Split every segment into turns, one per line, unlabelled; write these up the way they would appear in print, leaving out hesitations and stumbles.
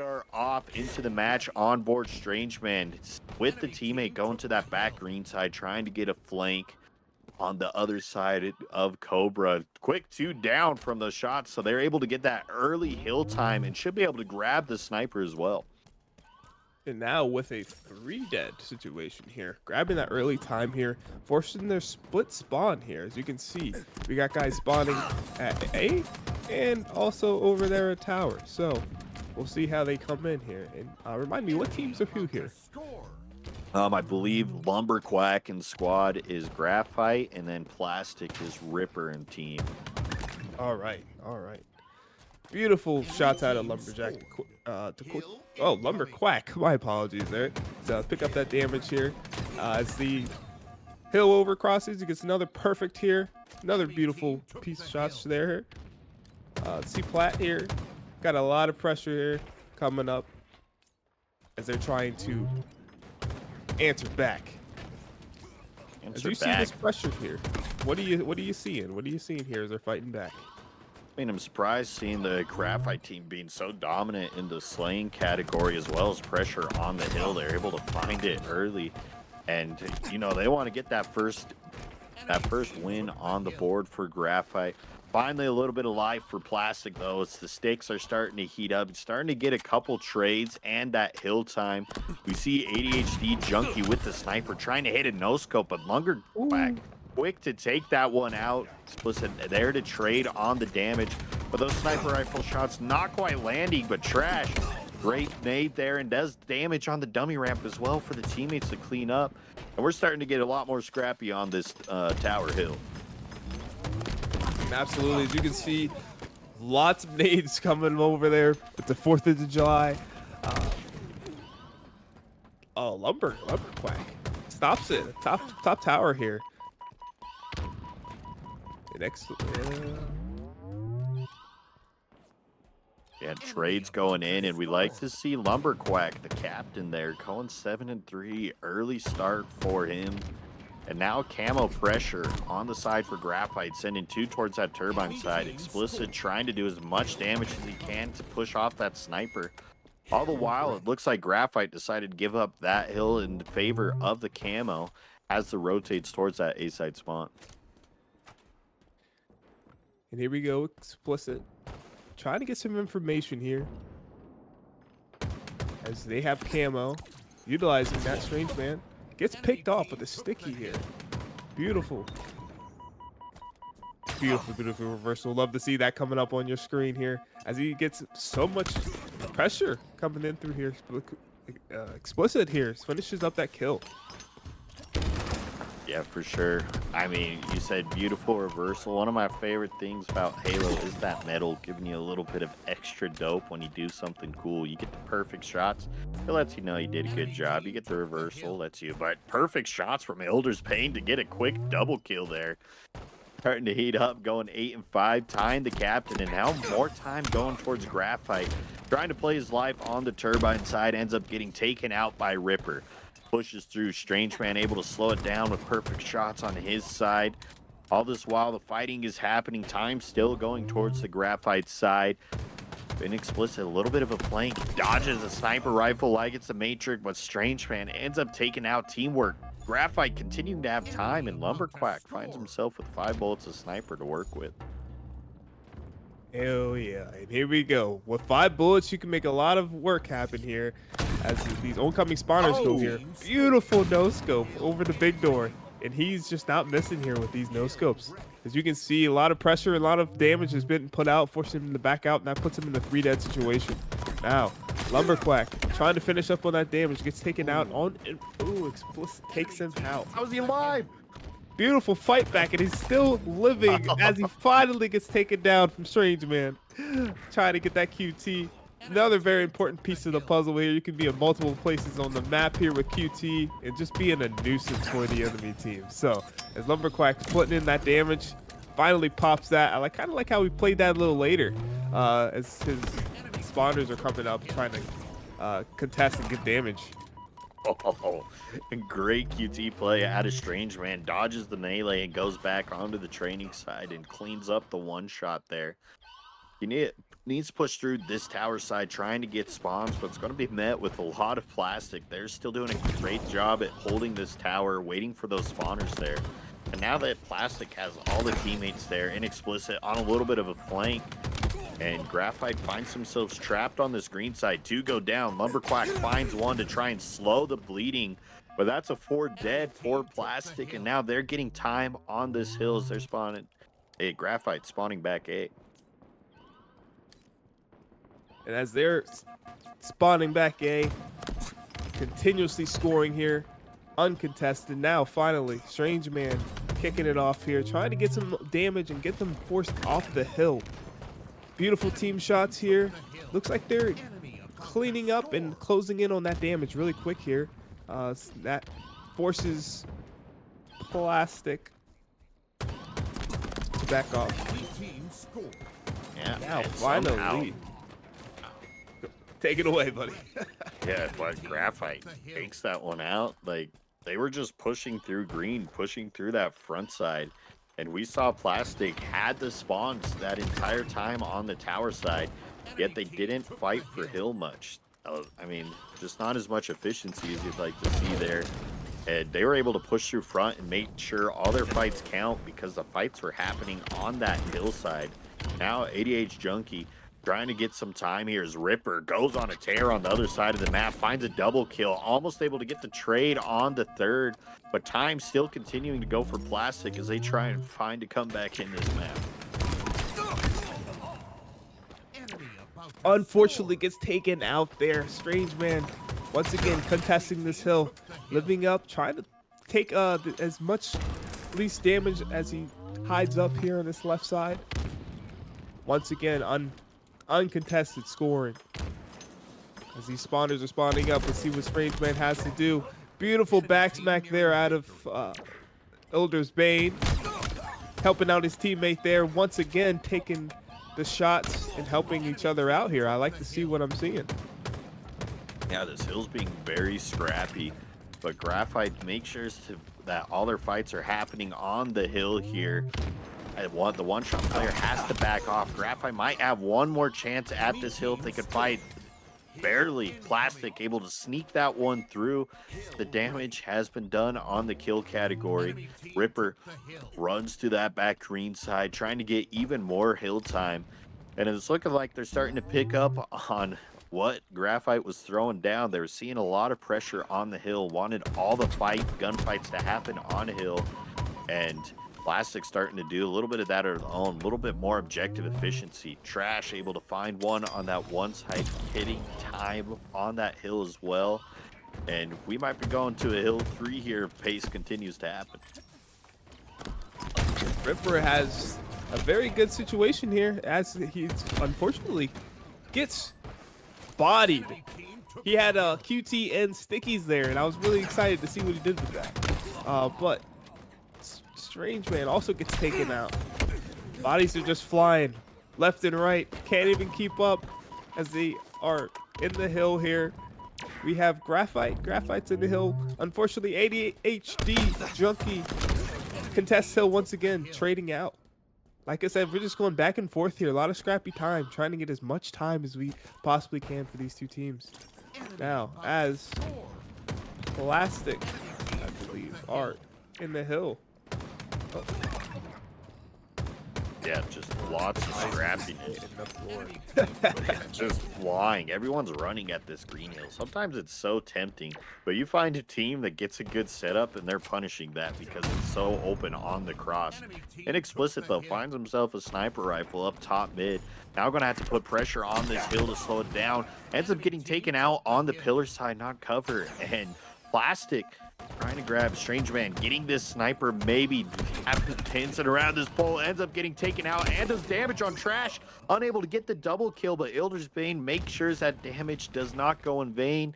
are off into the match on board Strangeman with the teammate going to that back green side, trying to get a flank on the other side of Cobra. Quick 2 down from those shots, so they're able to get that early hill time and should be able to grab the sniper as well.
And now with a 3 dead situation here, grabbing that early time here, forcing their split spawn here. As you can see, we got guys spawning at A and also over there at tower. So we'll see how they come in here. And remind me, what teams are who here?
I believe Lumberquack and squad is Graphite, and then Plastic is Ripper and team.
All right, all right. Beautiful shots out of Lumberjack. Lumberquack. My apologies there. To pick up that damage here. As the hill over crosses, he gets another perfect here. Another beautiful piece of shots there. See Plat here. Got a lot of pressure here coming up as they're trying to answer back. As you see this pressure here, what are you seeing? What are you seeing here as they're fighting back?
I mean, I'm surprised seeing the Graphite team being so dominant in the slaying category as well as pressure on the hill. They're able to find it early, and you know they want to get that first win on the board for Graphite. Finally, a little bit of life for Plastic though. It's the stakes are starting to heat up. It's starting to get a couple trades and that hill time. We see ADHD Junkie with the sniper trying to hit a no scope, but Lumberquack quick to take that one out. Explicit there to trade on the damage, but those sniper rifle shots not quite landing, but trash. Great nade there and does damage on the dummy ramp as well for the teammates to clean up. And we're starting to get a lot more scrappy on this tower hill.
Absolutely, as you can see, lots of nades coming over there with the 4th of July. Lumberquack stops it. Top tower here.
Yeah, trades going in, and we like to see Lumberquack, the captain there, going 7-3. Early start for him. And now camo pressure on the side for Graphite, sending 2 towards that turbine side. Explicit trying to do as much damage as he can to push off that sniper. All the while, it looks like Graphite decided to give up that hill in favor of the camo as it rotates towards that A-side spawn.
And here we go, Explicit. Trying to get some information here. As they have camo, utilizing that strange man. Gets picked off with a sticky here. Beautiful. Beautiful, beautiful reversal. Love to see that coming up on your screen here. As he gets so much pressure coming in through here. Explicit here finishes up that kill.
Yeah, for sure. I mean, you said beautiful reversal. One of my favorite things about Halo is that metal giving you a little bit of extra dope when you do something cool. You get the perfect shots. It lets you know you did a good job. You get the reversal, lets you. But perfect shots from Elder's Pain to get a quick double kill there. Starting to heat up, going 8-5, tying the captain, and now more time going towards Graphite. Trying to play his life on the turbine side, ends up getting taken out by Ripper. Pushes through, Strange Man able to slow it down with perfect shots on his side. All this while the fighting is happening, time still going towards the Graphite side. Been Explicit, a little bit of a flank, dodges a sniper rifle like it's a Matrix, but Strange Man ends up taking out teamwork. Graphite continuing to have time, and Lumberquack finds himself with 5 bullets of sniper to work with.
Hell yeah, and here we go. With 5 bullets, you can make a lot of work happen here as these oncoming spawners go here. Beautiful no-scope over the big door, and he's just not missing here with these no-scopes. As you can see, a lot of pressure, a lot of damage has been put out, forcing him to back out, and that puts him in the 3 dead situation. Now, Lumberquack trying to finish up on that damage, gets taken out on, ooh, Explicit takes him out.
How is he alive?
Beautiful fight back, and he's still living as he finally gets taken down from Strange Man. Trying to get that QT. Another very important piece of the puzzle here. You can be in multiple places on the map here with QT and just being a nuisance for the enemy team. So as Lumberquack's putting in that damage, finally pops that. I kind of like how we played that a little later as his spawners are coming up trying to contest and get damage.
Oh, great QT play out of Strange Man. Dodges the melee and goes back onto the training side and cleans up the 1 shot there. You need needs to push through this tower side trying to get spawns, but it's going to be met with a lot of plastic. They're still doing a great job at holding this tower, waiting for those spawners there. And now that Plastic has all the teammates there, Inexplicit on a little bit of a flank, and Graphite finds themselves trapped on this green side. 2 go down. Lumberquack finds 1 to try and slow the bleeding, but that's a 4 dead for Plastic, and now they're getting time on this hill as they're spawning. Hey, Graphite spawning back A.
And as they're spawning back A, continuously scoring here, uncontested. Now, finally, Strange Man kicking it off here, trying to get some damage and get them forced off the hill. Beautiful team shots here. Looks like they're cleaning up and closing in on that damage really quick here. That forces Plastic to back off.
Yeah,
Now,
and
finally.
somehow-
Take it away, buddy.
Yeah, but Graphite takes that one out. Like, they were just pushing through green, pushing through that front side. And we saw Plastic had the spawns that entire time on the tower side, yet they didn't fight for hill much. I mean, just not as much efficiency as you'd like to see there. And they were able to push through front and make sure all their fights count because the fights were happening on that hillside. Now, ADH Junkie trying to get some time here as Ripper goes on a tear on the other side of the map, finds a double kill, almost able to get the trade on the third, but time still continuing to go for Plastic as they try and find a comeback in this map.
Unfortunately gets taken out there. Strange Man once again contesting this hill, living up, trying to take as much least damage as he hides up here on this left side. Once again, uncontested scoring. As these spawners are spawning up, let's see what Strange Man has to do. Beautiful back smack there out of Elder's Bane. Helping out his teammate there. Once again, taking the shots and helping each other out here. I like to see what I'm seeing.
Yeah, this hill's being very scrappy, but Graphite makes sure that all their fights are happening on the hill here. The one-shot player has to back off. Graphite might have one more chance at this hill if they could fight. Barely. Plastic able to sneak that one through. The damage has been done on the kill category. Ripper runs to that back green side, trying to get even more hill time. And it's looking like they're starting to pick up on what Graphite was throwing down. They were seeing a lot of pressure on the hill, wanted all the gunfights to happen on a hill. And Plastic starting to do a little bit of that of their own, a little bit more objective efficiency. Trash able to find one on that one side, hitting time on that hill as well. And we might be going to a hill 3 here if pace continues to happen.
Ripper has a very good situation here as he unfortunately gets bodied. He had a QT and stickies there, and I was really excited to see what he did with that. But Strange Man also gets taken out. Bodies are just flying left and right. Can't even keep up as they are in the hill here. We have Graphite. Graphite's in the hill. Unfortunately, ADHD Junkie contests hill once again, trading out. Like I said, we're just going back and forth here. A lot of scrappy time, trying to get as much time as we possibly can for these two teams. Now, as Plastic, I believe, are in the hill.
Yeah, just lots of scrappiness. Just flying. Everyone's running at this green hill. Sometimes it's so tempting, but you find a team that gets a good setup and they're punishing that because it's so open on the cross. Inexplicit, though, finds himself a sniper rifle up top mid. Now going to have to put pressure on this hill to slow it down. Ends up getting taken out on the pillar side, not cover. And Plastic trying to grab Strange Man, getting this sniper, maybe having to pins it around this pole, ends up getting taken out and does damage on Trash. Unable to get the double kill, but Elder's Bane makes sure that damage does not go in vain.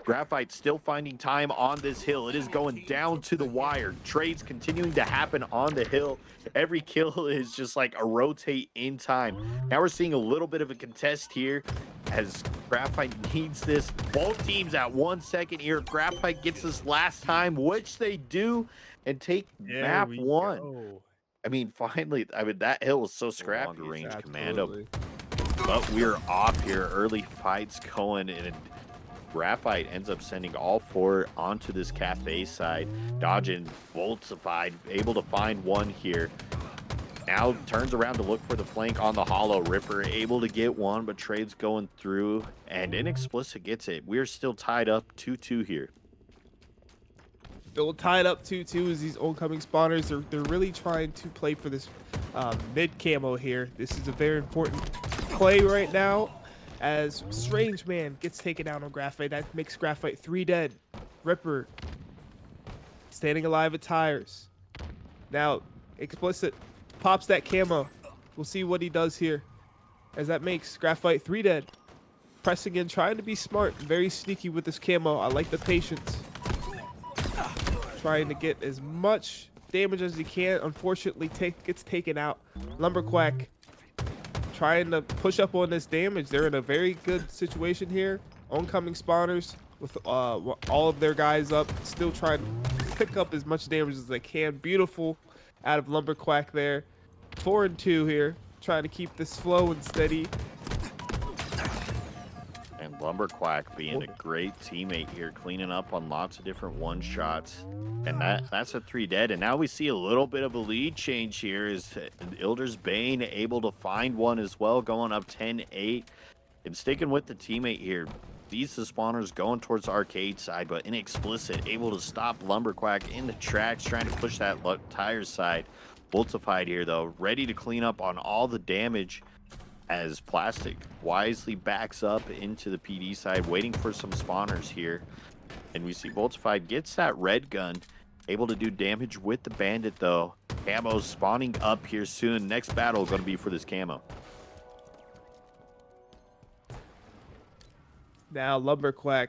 Graphite still finding time on this hill. It is going down to the wire. Trades continuing to happen on the hill. Every kill is just like a rotate in time. Now we're seeing a little bit of a contest here as Graphite needs this. Both teams at 1 second here. Graphite gets this last time, which they do, and take map 1. I mean, finally, that hill was so scrappy. Range commando. but we're off here. Early fights going, and Graphite ends up sending all four onto this cafe side. Dodging, Voltified, able to find one here. Now turns around to look for the flank on the hollow. Ripper able to get one, but trades going through, and Inexplicit gets it. We're still tied up 2-2 here.
Still tied up 2-2 as these oncoming spawners. They're really trying to play for this mid camo here. This is a very important play right now as Strange Man gets taken out on Graphite. That makes Graphite 3 dead. Ripper standing alive at tires. Now Explicit pops that camo. We'll see what he does here as that makes Graphite 3 dead. Pressing in, trying to be smart, very sneaky with this camo. I like the patience. Trying to get as much damage as he can. Unfortunately, gets taken out. Lumberquack trying to push up on this damage. They're in a very good situation here. Oncoming spawners with all of their guys up, still trying to pick up as much damage as they can. Beautiful out of Lumberquack there. 4-2 here, trying to keep this slow and steady.
And Lumberquack being a great teammate here, cleaning up on lots of different one-shots. And that's a 3 dead. And now we see a little bit of a lead change here as Ilder's Bane able to find one as well, going up 10-8. And sticking with the teammate here. These the spawners going towards the arcade side, but Inexplicit able to stop Lumberquack in the tracks, trying to push that tire side. Voltified here, though, ready to clean up on all the damage as Plastic wisely backs up into the PD side, waiting for some spawners here. And we see Voltified gets that red gun, able to do damage with the bandit, though. Camo spawning up here soon. Next battle going to be for this camo.
Now Lumberquack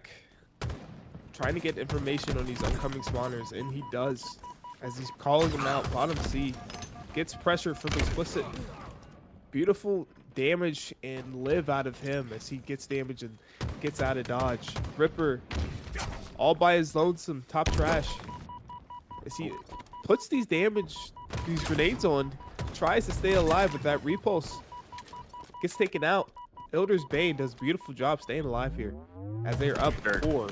trying to get information on these upcoming spawners, and he does as he's calling them out. Bottom C gets pressure from Explicit. Beautiful damage and live out of him as he gets damage and gets out of dodge. Ripper all by his lonesome, top trash as he puts these grenades on, tries to stay alive with that repulse, gets taken out. Ilder's Bane does a beautiful job staying alive here as they're up 4.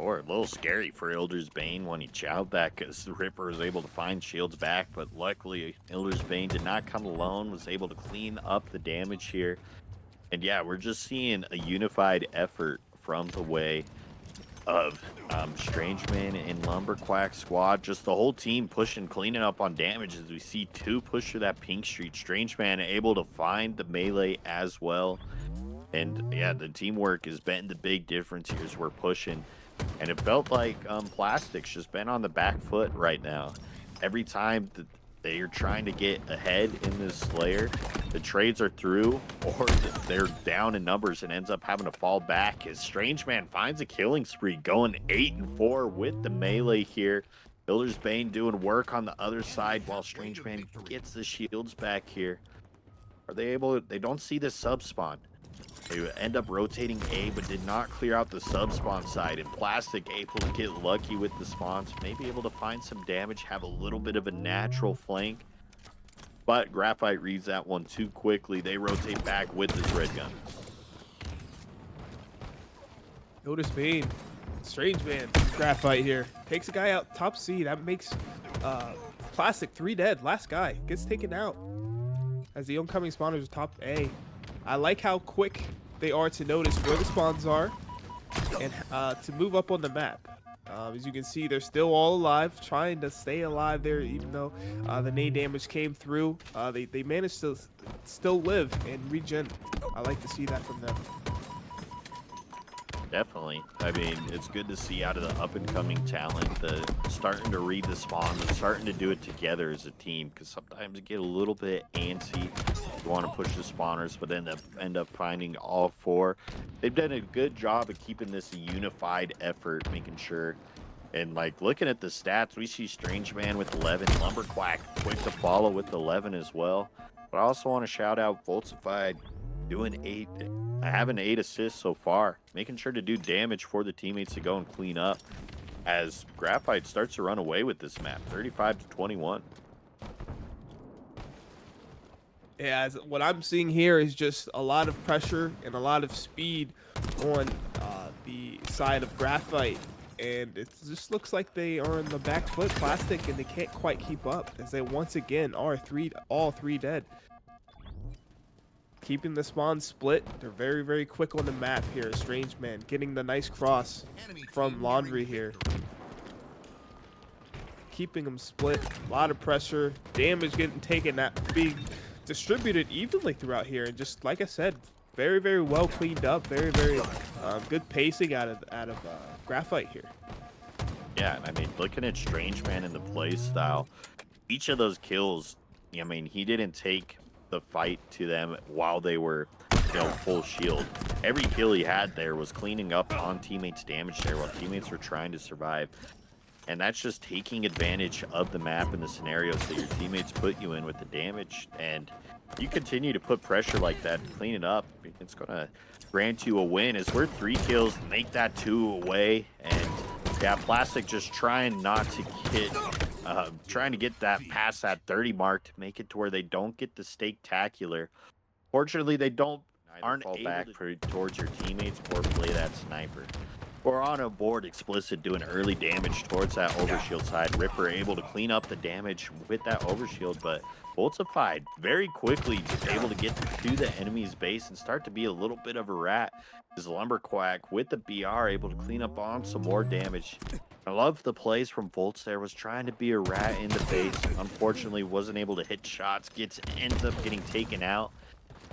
A little scary for Ilder's Bane when he chowed that, because the Ripper was able to find shields back, but luckily Ilder's Bane did not come alone, was able to clean up the damage here. And yeah, we're just seeing a unified effort from the way of Strange Man and Lumberquack squad. Just the whole team pushing, cleaning up on damage as we see 2 push through that pink street. Strange Man able to find the melee as well. And yeah, the teamwork has been the big difference here as we're pushing. And it felt like Plastic's just been on the back foot right now. Every time that they're trying to get ahead in this Slayer, the trades are through, or they're down in numbers and ends up having to fall back. As Strange Man finds a killing spree, going 8-4 with the melee here. Ilder's Bane doing work on the other side while Strange Man gets the shields back here. Are they able? They don't see the sub spawn. They end up rotating A, but did not clear out the sub-spawn side. And Plastic able to get lucky with the spawns, maybe able to find some damage, have a little bit of a natural flank. But Graphite reads that one too quickly. They rotate back with this red gun.
Ilder's Bane, Strange Man, Graphite here. Takes a guy out top C. That makes Plastic 3 dead. Last guy gets taken out as the oncoming spawners are top A. I like how quick they are to notice where the spawns are and to move up on the map. As you can see, they're still all alive, trying to stay alive there, even though the nade damage came through. They managed to still live and regen. I like to see that from them.
Definitely. I mean, it's good to see out of the up-and-coming talent, starting to read the spawns and starting to do it together as a team, because sometimes you get a little bit antsy. You want to push the spawners, but end up finding all 4. They've done a good job of keeping this a unified effort, making sure. And, like, looking at the stats, we see Strange Man with 11, Lumberquack quick to follow with 11 as well. But I also want to shout out Voltified doing 8, having 8 assists so far, making sure to do damage for the teammates to go and clean up as Graphite starts to run away with this map, 35-21.
Yeah, what I'm seeing here is just a lot of pressure and a lot of speed on the side of Graphite. And it just looks like they are on the back foot, Plastic, and they can't quite keep up as they once again are all three dead. Keeping the spawn split. They're very, very quick on the map here. Strange Man getting the nice cross from Laundry here. Keeping them split. A lot of pressure. Damage getting taken, that being distributed evenly throughout here. And just like I said, very, very well cleaned up. Very, very good pacing out of Graphite here.
Yeah, I mean, looking at Strange Man and the play style, each of those kills, I mean, he didn't take the fight to them while they were, full shield. Every kill he had there was cleaning up on teammates' damage there while teammates were trying to survive. And that's just taking advantage of the map and the scenarios that your teammates put you in with the damage. And you continue to put pressure like that to clean it up, it's going to grant you a win. As we're 3 kills, make that 2 away. And yeah, Plastic just trying not to get, trying to get that past that 30 mark to make it to where they don't get the stake-tacular. Fortunately, they aren't fall back towards your teammates or play that sniper. We're on a board explicit doing early damage towards that overshield side. Ripper able to clean up the damage with that overshield, but Voltified very quickly able to get to the enemy's base and start to be a little bit of a rat. Is Lumberquack with the BR able to clean up on some more damage. I love the plays from Volts there, was trying to be a rat in the base. Unfortunately, wasn't able to hit shots, ends up getting taken out.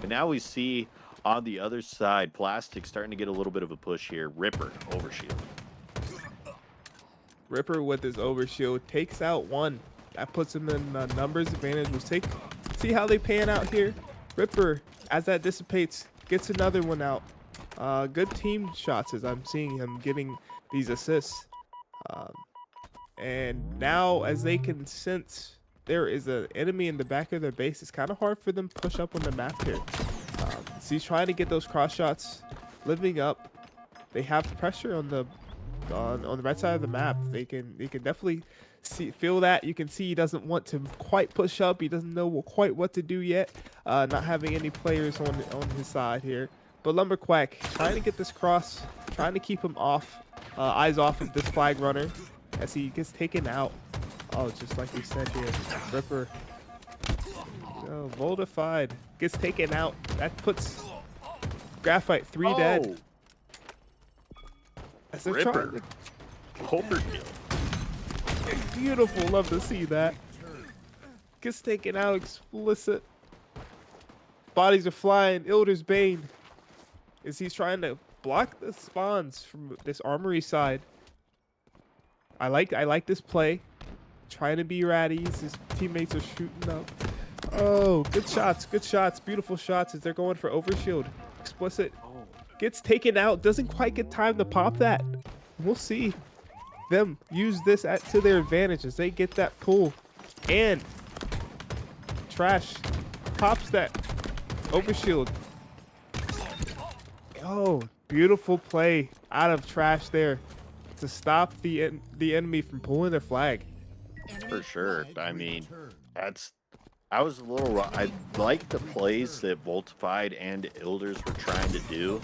But now we see on the other side, Plastic starting to get a little bit of a push here. Ripper, overshield.
Ripper with his overshield takes out one. That puts him in numbers advantage. We'll see how they pan out here. Ripper, as that dissipates, gets another one out. Good team shots as I'm seeing him getting these assists. And now as they can sense there is an enemy in the back of their base, it's kind of hard for them to push up on the map here. So he's trying to get those cross shots, living up. They have pressure on the right side of the map. They can definitely feel that. You can see he doesn't want to quite push up. He doesn't know quite what to do yet. Not having any players on his side here. But Lumberquack trying to get this cross, trying to keep him off, eyes off of this flag runner as he gets taken out. Oh, just like we said here, Ripper. Oh, Voltified gets taken out. That puts Graphite 3 dead. As they're
Ripper. Overkill.
Beautiful. Love to see that. Gets taken out. Explicit. Bodies are flying. Ilder's Bane. As he's trying to block the spawns from this armory side. I like this play. Trying to be ratty. His teammates are shooting up. Oh, good shots, beautiful shots as they're going for overshield. Explicit gets taken out, doesn't quite get time to pop that. We'll see them use this to their advantage as they get that pull. And Trash pops that overshield. Oh, beautiful play out of Trash there to stop the enemy from pulling their flag.
For sure. I mean, I was a little I like the plays that Voltified and Ilders were trying to do,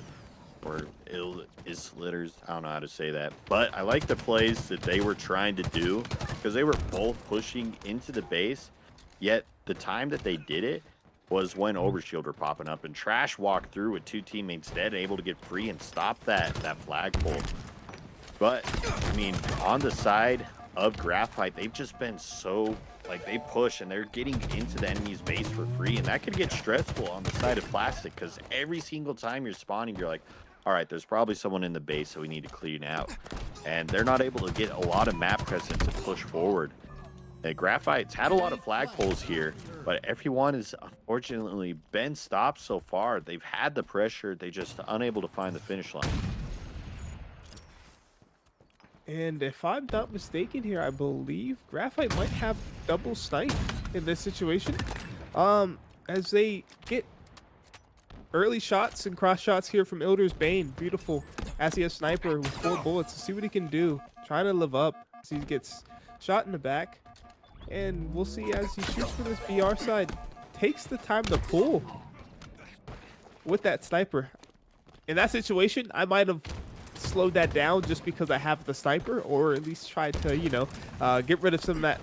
or Islitters, I don't know how to say that, but I like the plays that they were trying to do because they were both pushing into the base, yet the time that they did it was when overshield were popping up, and Trash walked through with 2 teammates dead, able to get free and stop that flagpole. But I mean, on the side of Graphite, they've just been so, like, they push and they're getting into the enemy's base for free, and that could get stressful on the side of Plastic because every single time you're spawning, you're like, all right, there's probably someone in the base, so we need to clean out. And they're not able to get a lot of map presence and push forward. And Graphite's had a lot of flagpoles here, but everyone has unfortunately been stopped so far. They've had the pressure, they just unable to find the finish line.
And if I'm not mistaken here, I believe Graphite might have double snipe in this situation. As they get early shots and cross shots here from Ilder's Bane. Beautiful. As he has Sniper with 4 bullets to see what he can do. Trying to live up as he gets shot in the back. And we'll see as he shoots for this BR side. takes the time to pull with that sniper. In that situation, I might have slowed that down just because I have the sniper, or at least tried to, you know, get rid of some of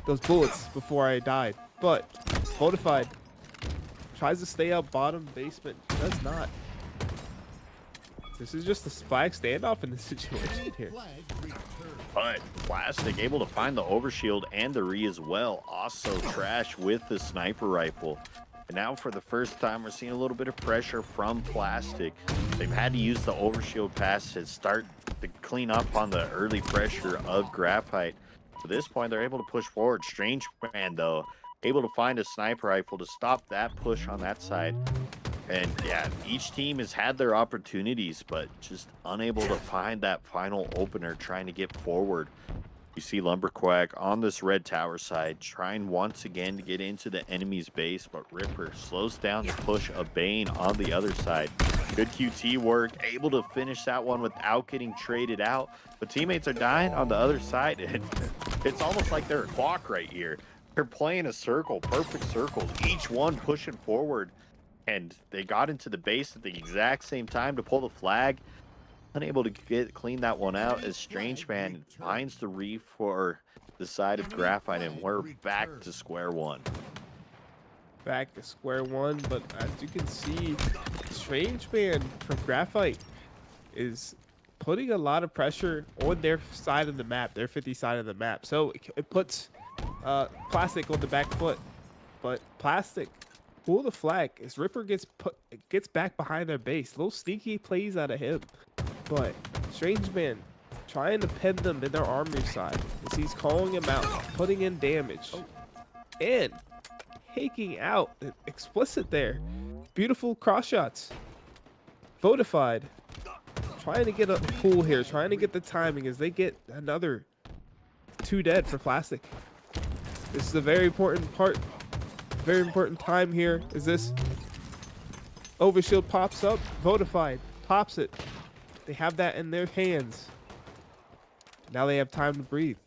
those bullets before I died. But Fortified tries to stay up bottom basement, does not. This is just a flag standoff in this situation here.
But Plastic able to find the overshield and the re as well. Also trash with the sniper rifle. And now for the first time, we're seeing a little bit of pressure from Plastic. They've had to use the overshield pass to start to clean up on the early pressure of Graphite. At this point, they're able to push forward. Strange Man, though, able to find a sniper rifle to stop that push on that side. And yeah, each team has had their opportunities, but just unable to find that final opener trying to get forward. You see Lumberquack on this red tower side, trying once again to get into the enemy's base, but Ripper slows down the push of Bane on the other side. Good QT work, able to finish that one without getting traded out. But teammates are dying on the other side, and it's almost like they're a clock right here. They're playing a circle, perfect circle, each one pushing forward. And they got into the base at the exact same time to pull the flag. Unable to clean that one out as Strange Man finds the reef for the side of Graphite, and we're back to square one.
Back to square one, but as you can see, Strange Man from Graphite is putting a lot of pressure on their side of the map, their 50 side of the map. So it puts Plastic on the back foot, but Plastic pull the flag as Ripper gets back behind their base. Little sneaky plays out of him, but Strange Man trying to pin them in their armory side as he's calling him out, putting in damage, and taking out Explicit there. Beautiful cross shots. Fortified trying to get a pull here, trying to get the timing as they get another 2 dead for Plastic. This is a very important part. Very important time here is this overshield pops up. Fortified pops it. They have that in their hands. Now they have time to breathe.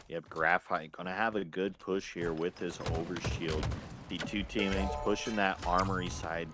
Yep, Graphite gonna have a good push here with this overshield. The two teammates pushing that armory side,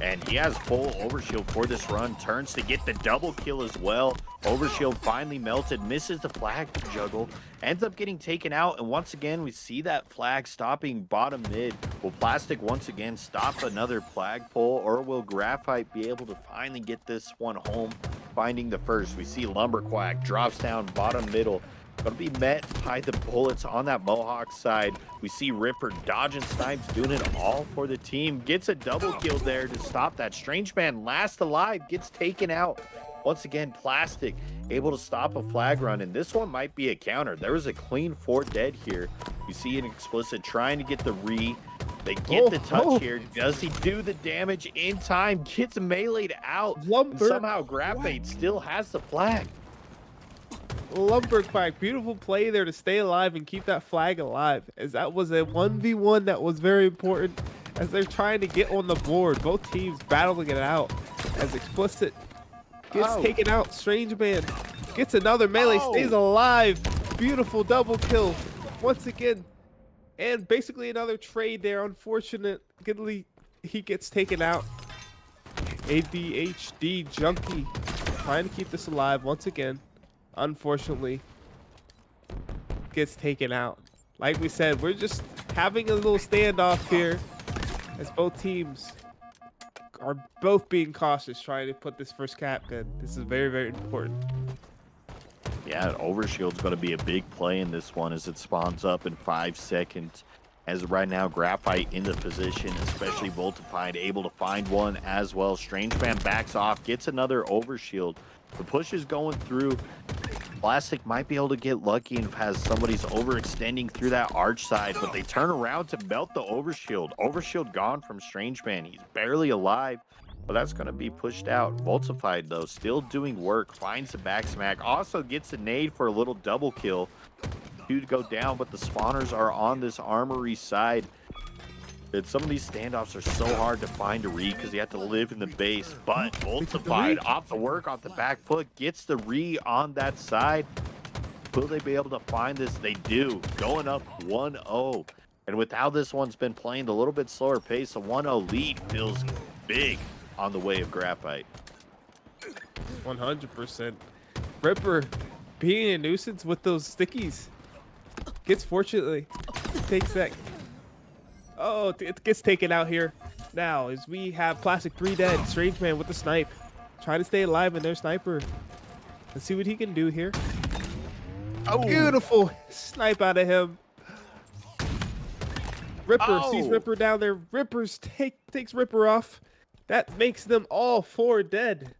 and he has full overshield for this run. Turns to get the double kill as well. Overshield finally melted, misses the flag juggle, ends up getting taken out, and once again we see that flag stopping bottom mid. Will Plastic once again stop another flag pull, or will Graphite be able to finally get this one home, finding the first? We see Lumberquack drops down bottom middle, gonna be met by the bullets on that Mohawk side. We see Ripper dodging snipes, doing it all for the team. Gets a double kill there to stop that. Strange Man last alive, gets taken out. Once again, Plastic able to stop a flag run, and this one might be a counter. There was a clean 4 dead here. You see an Explicit trying to get the re. They get the touch here. Does he do the damage in time? Gets meleeed out. And somehow Graphite still has the flag.
Lumberquack, beautiful play there to stay alive and keep that flag alive, as that was a 1v1 that was very important as they're trying to get on the board. Both teams battling it out as Explicit gets taken out. Strange Man gets another melee, stays alive. Beautiful double kill once again, and basically another trade there. Unfortunately, he gets taken out. ADHD Junkie trying to keep this alive once again. Unfortunately, gets taken out. Like we said, we're just having a little standoff here as both teams are both being cautious, trying to put this first cap in. This is very, very important.
Yeah, overshield's going to be a big play in this one as it spawns up in 5 seconds. As right now, Graphite in the position, especially Voltified, able to find one as well. Strange Man backs off, gets another overshield. The push is going through. Plastic might be able to get lucky and has somebody's overextending through that arch side, but they turn around to melt the overshield. Overshield gone from Strange Man. He's barely alive, but that's going to be pushed out. Voltified, though, still doing work. Finds the back smack. Also gets a nade for a little double kill. 2 to go down, but the spawners are on this armory side. Some of these standoffs are so hard to find a re because you have to live in the base, but Voltified off the work, off the back foot, gets the re on that side. Will they be able to find this? They do. Going up 1-0 And with how this one's been playing a little bit slower pace, a 1-0 lead feels big on the way of Graphite.
100%. Ripper being a nuisance with those stickies. Gets fortunately. Takes that. Oh, it gets taken out here. Now, as we have Plastic 3 dead, Strange Man with the snipe. Trying to stay alive in their sniper. Let's see what he can do here.
Oh,
Beautiful snipe out of him. Ripper sees Ripper down there. Ripper's takes Ripper off. That makes them all 4 dead.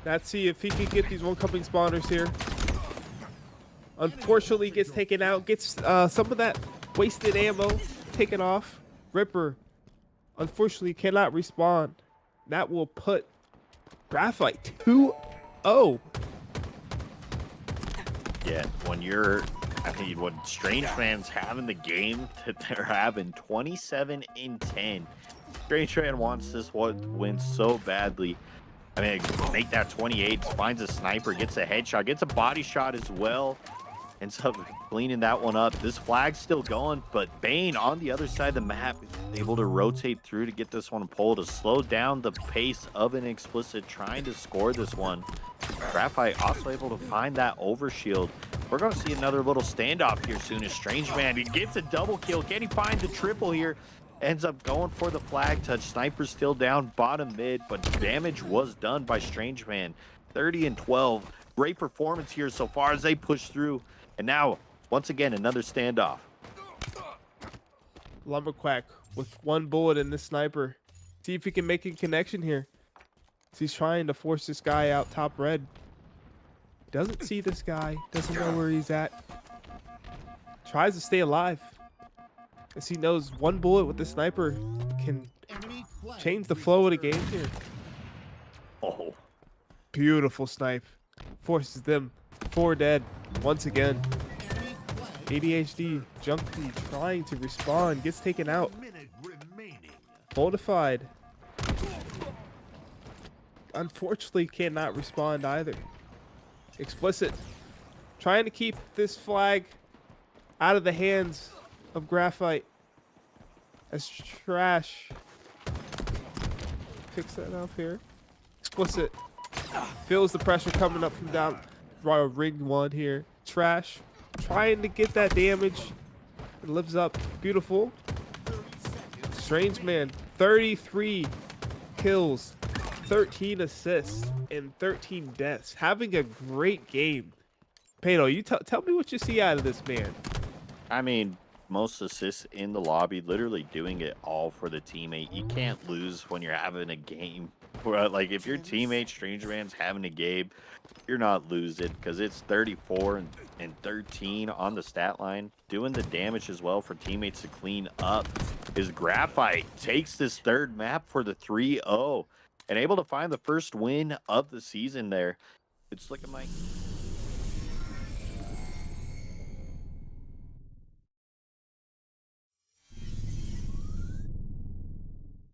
Let's see if he can get these one-cupping spawners here. Unfortunately, gets taken out. Gets some of that wasted ammo taken off. Ripper, unfortunately, cannot respawn. That will put Graphite 2-0.
Yeah, when Strange Man's having the game that they're having, 27 in 10. Strange Man wants this one to win so badly. I mean, make that 28, finds a sniper, gets a headshot, gets a body shot as well. Ends up cleaning that one up. This flag's still going, but Bane on the other side of the map is able to rotate through to get this one pulled, to slow down the pace of an Explicit trying to score this one. Graphite also able to find that overshield. We're going to see another little standoff here soon as Strange Man, he gets a double kill. Can he find the triple here? Ends up going for the flag touch. Sniper's still down bottom mid, but damage was done by Strange Man. 30 and 12. Great performance here so far as they push through. And now, once again, another standoff.
Lumberquack with 1 bullet in this sniper. See if he can make a connection here. He's trying to force this guy out top red. Doesn't see this guy. Doesn't know where he's at. Tries to stay alive. As he knows 1 bullet with the sniper can change the flow of the game here.
Oh,
Beautiful snipe. Forces them 4 dead once again. ADHD Junkie trying to respawn. Gets taken out. Fortified. Unfortunately cannot respond either. Explicit trying to keep this flag out of the hands of Graphite. As Trash picks that up here. Explicit feels the pressure coming up from down ring 1 here. Trash trying to get that damage. It lives up. Beautiful. Strange Man, 33 kills, 13 assists, and 13 deaths. Having a great game. Pato, you tell me what you see out of this man.
I mean, most assists in the lobby, literally doing it all for the teammate. You can't lose when you're having a game. Like, if your teammate, Strange Man's having a game, you're not losing because it's 34 and 13 on the stat line. Doing the damage as well for teammates to clean up. Is Graphite takes this 3rd map for the 3-0 and able to find the first win of the season there. It's looking like